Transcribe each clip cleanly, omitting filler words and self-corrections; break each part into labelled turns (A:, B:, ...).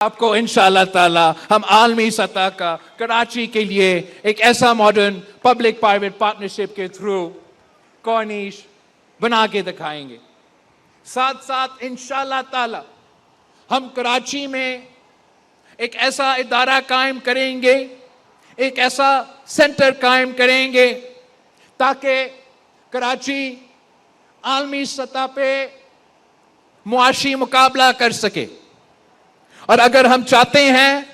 A: आपको इंशाअल्लाह ताला हम आलमी सतह का कराची के लिए एक ऐसा मॉडर्न पब्लिक प्राइवेट पार्टनरशिप के थ्रू कॉर्निश बना के दिखाएंगे। साथ साथ इंशाअल्लाह ताला हम कराची में एक ऐसा इदारा कायम करेंगे, एक ऐसा सेंटर कायम करेंगे ताकि कराची आलमी सतह पे मुआशी मुकाबला कर सके। और अगर हम चाहते हैं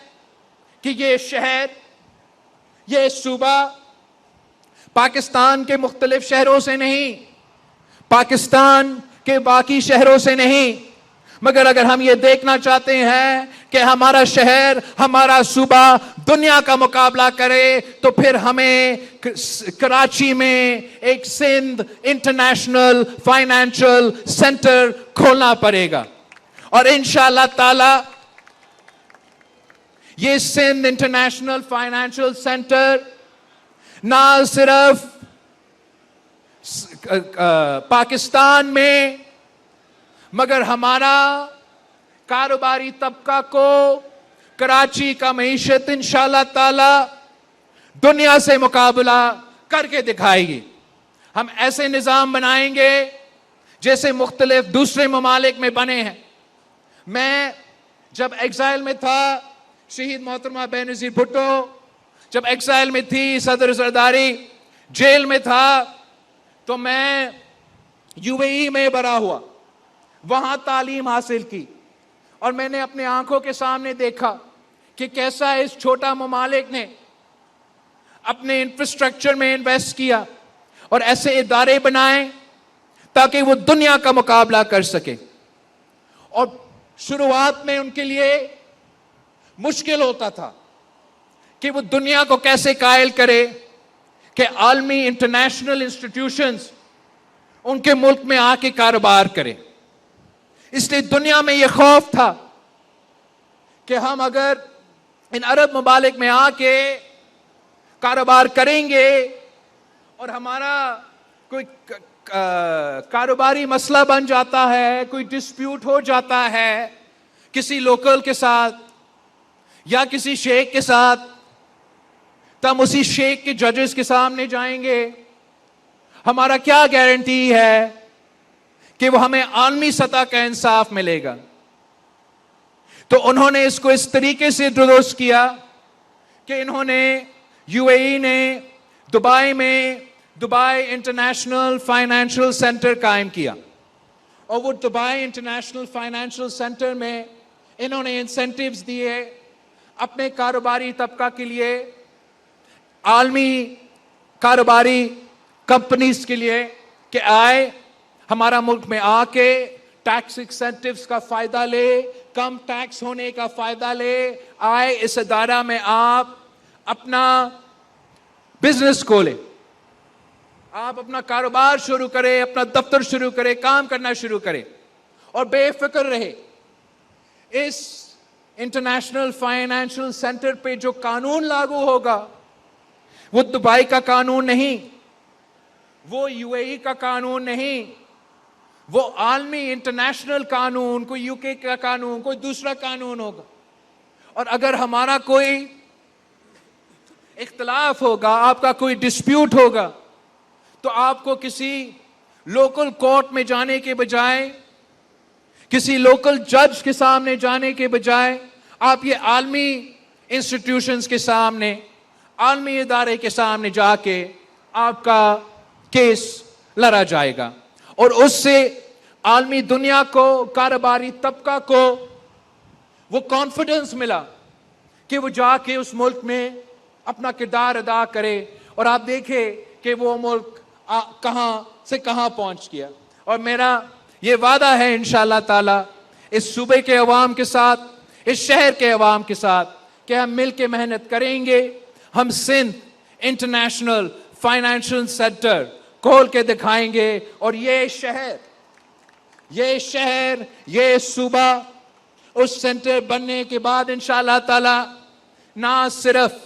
A: कि ये शहर, ये सूबा पाकिस्तान के मुख्तलिफ शहरों से नहीं, पाकिस्तान के बाकी शहरों से नहीं, मगर अगर हम ये देखना चाहते हैं कि हमारा शहर, हमारा सूबा दुनिया का मुकाबला करे, तो फिर हमें कराची में एक सिंध इंटरनेशनल फाइनेंशियल सेंटर खोलना पड़ेगा। और इंशाअल्लाह ताला ये सिंध इंटरनेशनल फाइनेंशियल सेंटर ना सिर्फ पाकिस्तान में, मगर हमारा कारोबारी तबका को, कराची का मईशत इंशाअल्लाह ताला दुनिया से मुकाबला करके दिखाएगी। हम ऐसे निज़ाम बनाएंगे जैसे मुख्तलिफ दूसरे ममालिक में बने हैं। मैं जब एग्जाइल में था, शहीद मोहतरमा बेनज़ीर भुट्टो जब एक्साइल में थी, सदर जरदारी जेल में था, तो मैं यूएई में बड़ा हुआ, वहां तालीम हासिल की और मैंने अपने आंखों के सामने देखा कि कैसा इस छोटा ममालिक ने अपने इंफ्रास्ट्रक्चर में इन्वेस्ट किया और ऐसे इदारे बनाए ताकि वो दुनिया का मुकाबला कर सके। और शुरुआत में उनके लिए मुश्किल होता था कि वो दुनिया को कैसे कायल करे कि आलमी इंटरनेशनल इंस्टीट्यूशंस उनके मुल्क में आके कारोबार करें। इसलिए दुनिया में यह खौफ था कि हम अगर इन अरब ममालिक में आके कारोबार करेंगे और हमारा कोई कारोबारी मसला बन जाता है, कोई डिस्प्यूट हो जाता है किसी लोकल के साथ या किसी शेख के साथ, तो हम उसी शेख के जजेस के सामने जाएंगे। हमारा क्या गारंटी है कि वो हमें आलमी सतह का इंसाफ मिलेगा। तो उन्होंने इसको इस तरीके से दुरुस्त किया कि इन्होंने यूएई ने दुबई में दुबई इंटरनेशनल फाइनेंशियल सेंटर कायम किया और वो दुबई इंटरनेशनल फाइनेंशियल सेंटर में इन्होंने इंसेंटिव्स दिए अपने कारोबारी तबका के लिए, आलमी कारोबारी कंपनीज के लिए कि आए हमारा मुल्क में आके टैक्स इंसेंटिव्स का फायदा ले, कम टैक्स होने का फायदा ले, आए इस इदारा में आप अपना बिजनेस खोलें, आप अपना कारोबार शुरू करें, अपना दफ्तर शुरू करें, काम करना शुरू करें और बेफिक्र रहे। इस इंटरनेशनल फाइनेंशियल सेंटर पे जो कानून लागू होगा वो दुबई का कानून नहीं, वो यूएई का कानून नहीं, वो आलमी इंटरनेशनल कानून, कोई यूके का कानून, कोई दूसरा कानून होगा। और अगर हमारा कोई इख्तलाफ होगा, आपका कोई डिस्प्यूट होगा, तो आपको किसी लोकल कोर्ट में जाने के बजाय, किसी लोकल जज के सामने जाने के बजाय, आप ये आलमी इंस्टीट्यूशंस के सामने, आलमी इदारे के सामने जाके आपका केस लड़ा जाएगा और उससे आलमी दुनिया को, कारोबारी तबका को वो कॉन्फिडेंस मिला कि वो जाके उस मुल्क में अपना किरदार अदा करे और आप देखें कि वो मुल्क कहां से कहां पहुंच गया। और मेरा ये वादा है इंशाअल्लाह ताला इस सूबे के अवाम के साथ, इस शहर के अवाम के साथ, कि हम मिल के मेहनत करेंगे, हम सिंध इंटरनेशनल फाइनेंशियल सेंटर खोल के दिखाएंगे और ये शहर, ये सूबा उस सेंटर बनने के बाद इंशाअल्लाह ताला ना सिर्फ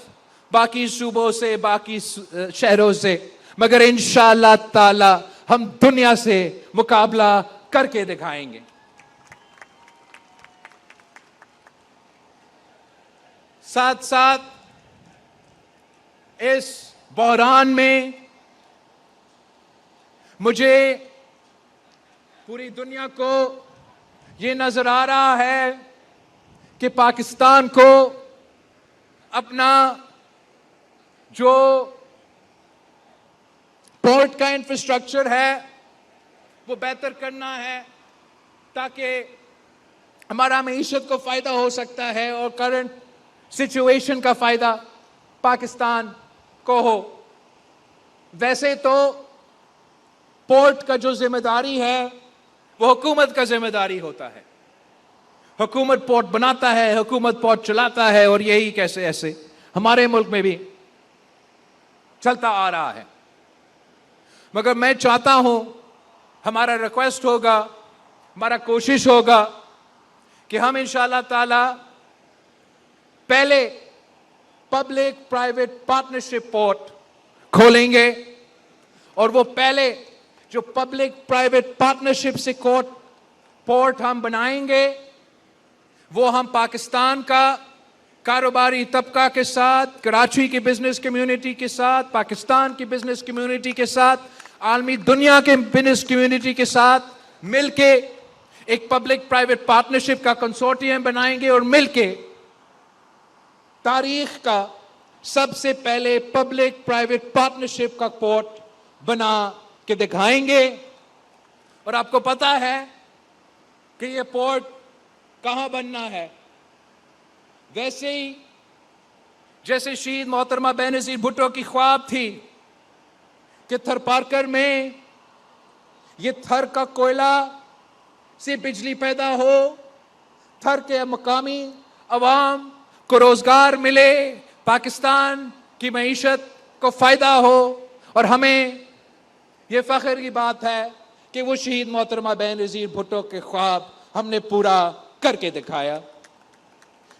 A: बाकी सूबों से, बाकी शहरों से, मगर इंशाअल्लाह ताला हम दुनिया से मुकाबला करके दिखाएंगे। साथ साथ इस बहरान में मुझे पूरी दुनिया को ये नजर आ रहा है कि पाकिस्तान को अपना जो पोर्ट का इंफ्रास्ट्रक्चर है वो बेहतर करना है ताकि हमारा मईशत को फायदा हो सकता है और करंट सिचुएशन का फायदा पाकिस्तान को हो। वैसे तो पोर्ट का जो जिम्मेदारी है वो हुकूमत का जिम्मेदारी होता है। हुकूमत पोर्ट बनाता है, हुकूमत पोर्ट चलाता है और यही कैसे ऐसे हमारे मुल्क में भी चलता आ रहा है। मगर मैं चाहता हूं, हमारा रिक्वेस्ट होगा, हमारा कोशिश होगा कि हम इंशाअल्लाह ताला पहले पब्लिक प्राइवेट पार्टनरशिप पोर्ट खोलेंगे और वो पहले जो पब्लिक प्राइवेट पार्टनरशिप से पोर्ट हम बनाएंगे वो हम पाकिस्तान का कारोबारी तबका के साथ, कराची की बिजनेस कम्युनिटी के साथ, पाकिस्तान की बिजनेस कम्युनिटी के साथ, आलमी दुनिया के बिजनेस कम्युनिटी के साथ मिलके एक पब्लिक प्राइवेट पार्टनरशिप का कंसोर्टियम बनाएंगे और मिलके तारीख का सबसे पहले पब्लिक प्राइवेट पार्टनरशिप का पोर्ट बना के दिखाएंगे। और आपको पता है कि ये पोर्ट कहां बनना है। वैसे ही जैसे शहीद मोहतरमा बेनज़ीर भुट्टो की ख्वाब थी कि थरपारकर में ये थर का कोयला से बिजली पैदा हो, थर के मकामी अवाम को रोजगार मिले, पाकिस्तान की मईशत को फायदा हो। और हमें ये फख्र की बात है कि वो शहीद मोहतरमा बेनज़ीर भुट्टो के ख्वाब हमने पूरा करके दिखाया।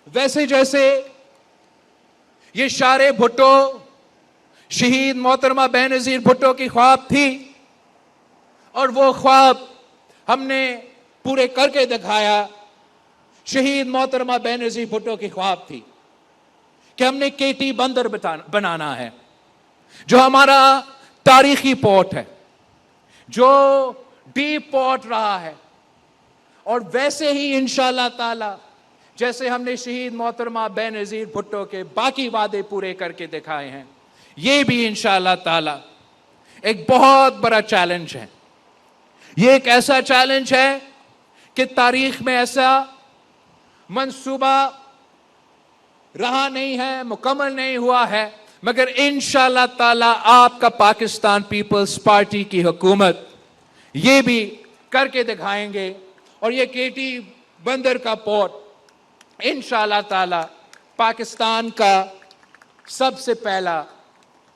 A: वैसे जैसे ये शारे भुट्टो शहीद मोहतरमा बेनज़ीर भुट्टो की ख्वाब थी और वो ख्वाब हमने पूरे करके दिखाया। शहीद मोहतरमा बेनज़ीर भुट्टो की ख्वाब थी कि हमने केटी बंदर बनाना है जो हमारा तारीखी पोर्ट है, जो डीप पोर्ट रहा है। और वैसे ही इंशाअल्लाह ताला जैसे हमने शहीद मोहतरमा बेनज़ीर भुट्टो के बाकी वादे पूरे करके दिखाए हैं, ये भी इंशाअल्लाह ताला एक बहुत बड़ा चैलेंज है। ये एक ऐसा चैलेंज है कि तारीख में ऐसा मंसूबा रहा नहीं है, मुकम्मल नहीं हुआ है। मगर इंशाअल्लाह ताला आपका पाकिस्तान पीपल्स पार्टी की हुकूमत ये भी करके दिखाएंगे। और ये केटी बंदर का पोर्ट इंशाअल्लाह ताला पाकिस्तान का सबसे पहला,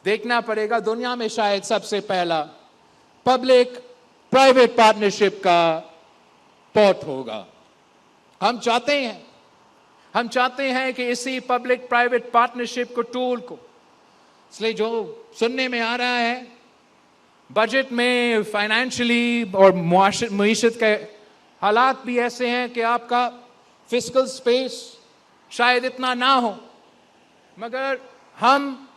A: देखना पड़ेगा दुनिया में शायद सबसे पहला पब्लिक प्राइवेट पार्टनरशिप का पोर्ट होगा। हम चाहते हैं कि इसी पब्लिक प्राइवेट पार्टनरशिप को टूल को, इसलिए जो सुनने में आ रहा है बजट में फाइनेंशियली और मईशत के हालात भी ऐसे हैं कि आपका फिस्कल स्पेस शायद इतना ना हो, मगर हम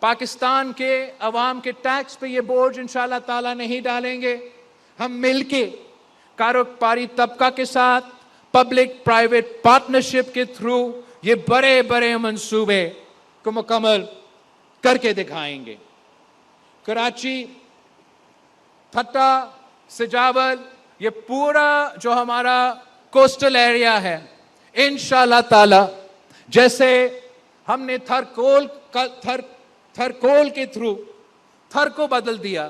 A: पाकिस्तान के अवाम के टैक्स पे ये बोझ इंशाअल्लाह ताला नहीं डालेंगे। हम मिलके कारोबारी तबका के साथ पब्लिक प्राइवेट पार्टनरशिप के थ्रू ये बड़े बड़े मंसूबे को मुकम्मल करके दिखाएंगे। कराची, ठट्टा, सिजावल, ये पूरा जो हमारा कोस्टल एरिया है, इंशाअल्लाह ताला जैसे हमने थरकोल के थ्रू थर को बदल दिया,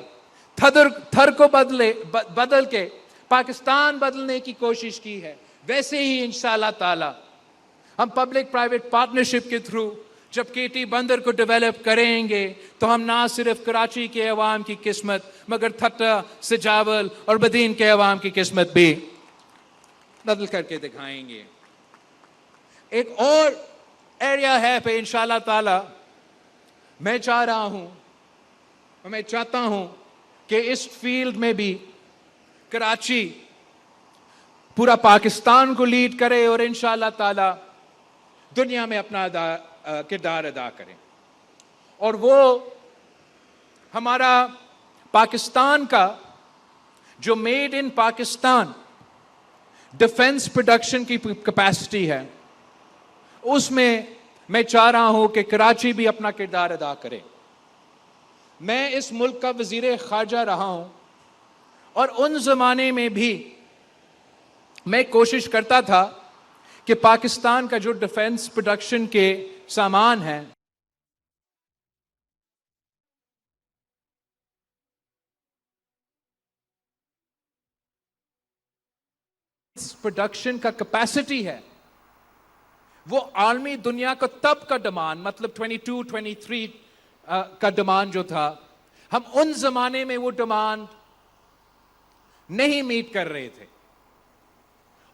A: थर को बदल के पाकिस्तान बदलने की कोशिश की है, वैसे ही इंशाअल्लाह ताला हम पब्लिक प्राइवेट पार्टनरशिप के थ्रू जब केटी बंदर को डेवलप करेंगे तो हम ना सिर्फ कराची के अवाम की किस्मत मगर ठट्टा, सिजावल और बदीन के अवाम की किस्मत भी बदल करके दिखाएंगे। एक और एरिया है पे इंशाअल्लाह ताला मैं चाह रहा हूं और मैं चाहता हूं कि इस फील्ड में भी कराची पूरा पाकिस्तान को लीड करे और इंशाअल्लाह ताला दुनिया में अपना किरदार अदा करें। और वो हमारा पाकिस्तान का जो made in Pakistan defence production की कैपेसिटी है, उसमें मैं चाह रहा हूं कि कराची भी अपना किरदार अदा करे। मैं इस मुल्क का वजीर खारजा रहा हूं और उन जमाने में भी मैं कोशिश करता था कि पाकिस्तान का जो डिफेंस प्रोडक्शन के सामान है, प्रोडक्शन का कैपेसिटी है, वो आलमी दुनिया को तब का डिमांड, मतलब 22, 23 का डिमांड जो था, हम उन जमाने में वो डिमांड नहीं मीट कर रहे थे।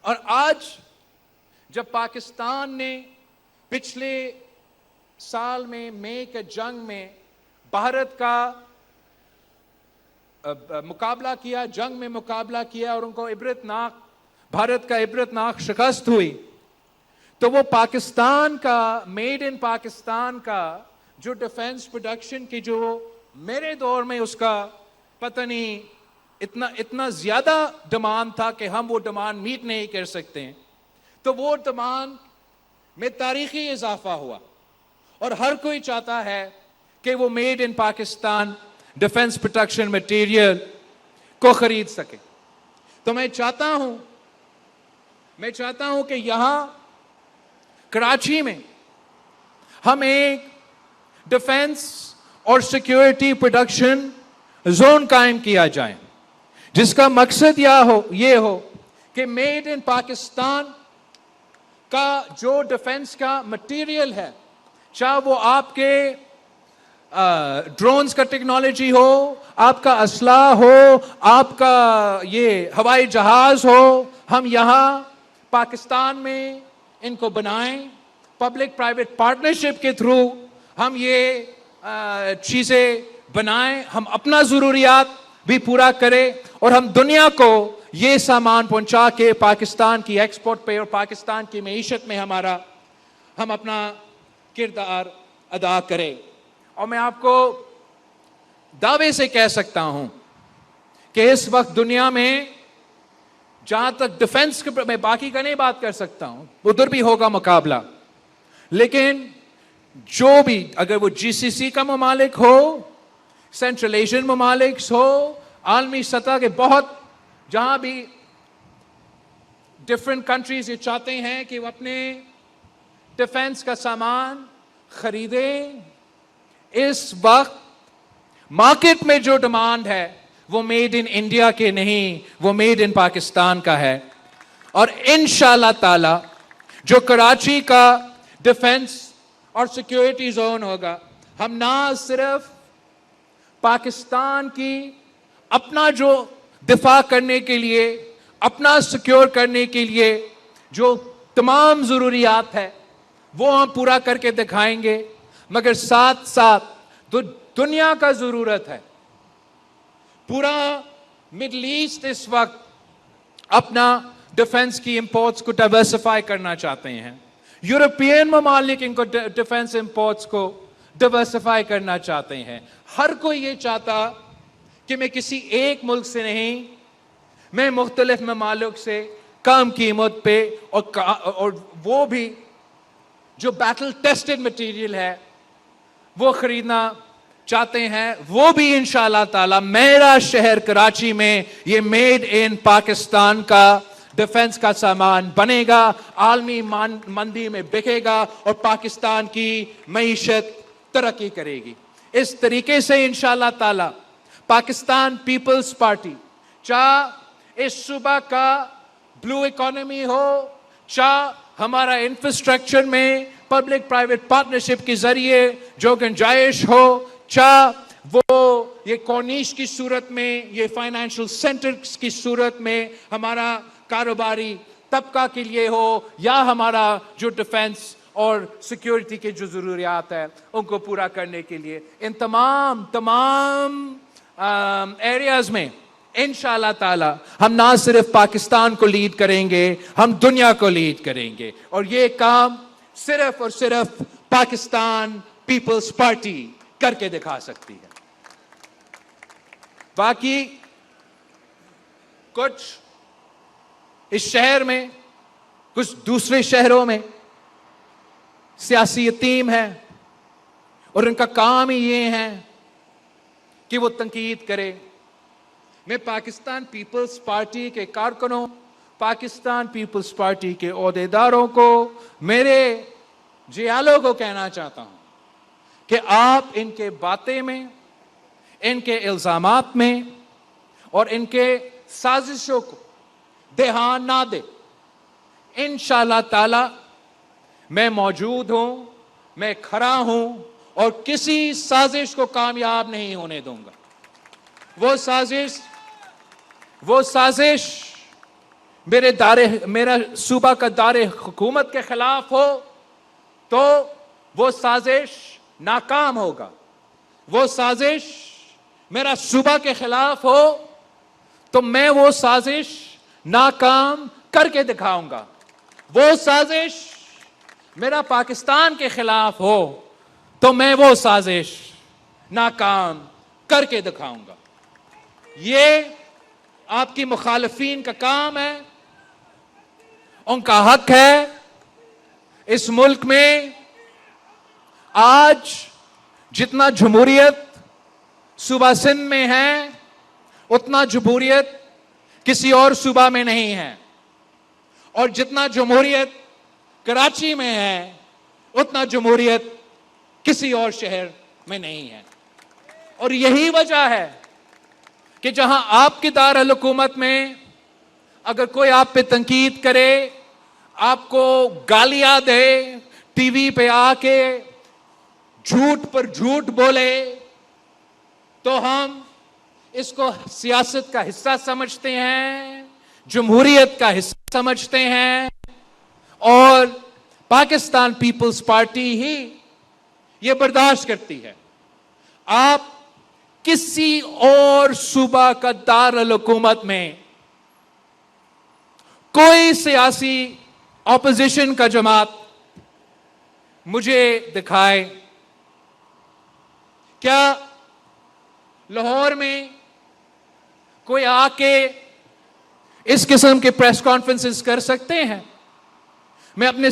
A: और आज जब पाकिस्तान ने पिछले साल में मई के जंग में भारत का मुकाबला किया, जंग में मुकाबला किया और उनको इबरतनाक, भारत का इबरतनाक शिकस्त हुई, तो वो पाकिस्तान का, मेड इन पाकिस्तान का जो डिफेंस प्रोडक्शन की जो मेरे दौर में उसका पता नहीं इतना ज्यादा डिमांड था कि हम वो डिमांड मीट नहीं कर सकते हैं, तो वो डिमांड में तारीखी इजाफा हुआ और हर कोई चाहता है कि वो made in Pakistan defence production material को खरीद सके। तो मैं चाहता हूं कि यहां कराची में हम एक डिफेंस और सिक्योरिटी प्रोडक्शन जोन कायम किया जाए, जिसका मकसद ये हो कि मेड इन पाकिस्तान का जो डिफेंस का मटेरियल है, चाहे वो आपके ड्रोन्स का टेक्नोलॉजी हो, आपका असला हो, आपका ये हवाई जहाज हो, हम यहां पाकिस्तान में इनको बनाएं, पब्लिक प्राइवेट पार्टनरशिप के थ्रू हम ये चीजें बनाएं, हम अपना जरूरियात भी पूरा करें और हम दुनिया को ये सामान पहुंचा के पाकिस्तान की एक्सपोर्ट पे और पाकिस्तान की मईशत में हम अपना किरदार अदा करें। और मैं आपको दावे से कह सकता हूं कि इस वक्त दुनिया में जहां तक डिफेंस के, मैं बाकी का नहीं बात कर सकता हूं, उधर भी होगा मुकाबला, लेकिन जो भी, अगर वो जीसीसी का ममालिक हो, सेंट्रल एशियन ममालिक हो, आलमी सतह के बहुत, जहां भी डिफरेंट कंट्रीज ये चाहते हैं कि वो अपने डिफेंस का सामान खरीदें, इस वक्त मार्केट में जो डिमांड है वो मेड इन इंडिया के नहीं, वो मेड इन पाकिस्तान का है। और इंशाअल्लाह ताला जो कराची का डिफेंस और सिक्योरिटी जोन होगा, हम ना सिर्फ पाकिस्तान की अपना जो दिफा करने के लिए, अपना सिक्योर करने के लिए जो तमाम जरूरियात है वो हम पूरा करके दिखाएंगे, मगर साथ साथ तो दुनिया का जरूरत है। पूरा मिडल ईस्ट इस वक्त अपना डिफेंस की इंपोर्ट्स को डाइवर्सिफाई करना चाहते हैं, यूरोपियन ममालिक इनको डिफेंस इंपोर्ट्स को डाइवर्सिफाई करना चाहते हैं। हर कोई ये चाहता कि मैं किसी एक मुल्क से नहीं, मैं मुख्तलिफ ममालिक से कम कीमत पे और वो भी जो बैटल टेस्टेड मटेरियल है वो खरीदना चाहते हैं। वो भी इंशाअल्लाह ताला मेरा शहर कराची में ये मेड इन पाकिस्तान का डिफेंस का सामान बनेगा, आलमी मंदी में बिकेगा और पाकिस्तान की मईशत तरक्की करेगी। इस तरीके से इंशाअल्लाह ताला पाकिस्तान पीपल्स पार्टी, चाहे इस सूबा का ब्लू इकोनॉमी हो, चाहे हमारा इंफ्रास्ट्रक्चर में पब्लिक प्राइवेट पार्टनरशिप के जरिए जो गुंजाइश हो, चाहे वो ये कॉर्निश की सूरत में, ये फाइनेंशियल सेंटर्स की सूरत में हमारा कारोबारी तबका के लिए हो, या हमारा जो डिफेंस और सिक्योरिटी के जो जरूरियात है उनको पूरा करने के लिए, इन तमाम एरियाज में इंशाअल्लाह ताला हम ना सिर्फ पाकिस्तान को लीड करेंगे, हम दुनिया को लीड करेंगे। और ये काम सिर्फ और सिर्फ पाकिस्तान पीपल्स पार्टी करके दिखा सकती है। बाकी कुछ इस शहर में, कुछ दूसरे शहरों में सियासी यतीम है और उनका काम ही ये है कि वो तनकीद करे। मैं पाकिस्तान पीपल्स पार्टी के कारकुनों, पाकिस्तान पीपल्स पार्टी के ओहदेदारों को, मेरे जियालों को कहना चाहता हूं कि आप इनके बातें में, इनके इल्जामात में और इनके साजिशों को ध्यान ना दे। इंशाअल्लाह ताला मैं मौजूद हूं, मैं खड़ा हूं और किसी साजिश को कामयाब नहीं होने दूंगा। वो साजिश मेरा सूबा का दारे हुकूमत के खिलाफ हो तो वो साजिश नाकाम होगा। वो साजिश मेरा सूबा के खिलाफ हो तो मैं वो साजिश नाकाम करके दिखाऊंगा। वो साजिश मेरा पाकिस्तान के खिलाफ हो तो मैं वो साजिश नाकाम करके दिखाऊंगा। ये आपकी मुखालिफीन का काम है, उनका हक है। इस मुल्क में आज जितना जमहूरियत सूबा सिंध में है उतना जमहूरियत किसी और सूबा में नहीं है, और जितना जमहूरियत कराची में है उतना जमहूरियत किसी और शहर में नहीं है। और यही वजह है कि जहां आपकी दारुल हुकूमत में अगर कोई आप पे तनकीद करे, आपको गालियां दे, टीवी पे आके झूठ पर झूठ बोले, तो हम इसको सियासत का हिस्सा समझते हैं, जमहूरियत का हिस्सा समझते हैं, और पाकिस्तान पीपल्स पार्टी ही ये बर्दाश्त करती है। आप किसी और सूबा का दारुल हुकूमत में कोई सियासी ऑपोजिशन का जमात मुझे दिखाए। क्या लाहौर में कोई आके इस किस्म के प्रेस कॉन्फ्रेंसेस कर सकते हैं? मैं अपने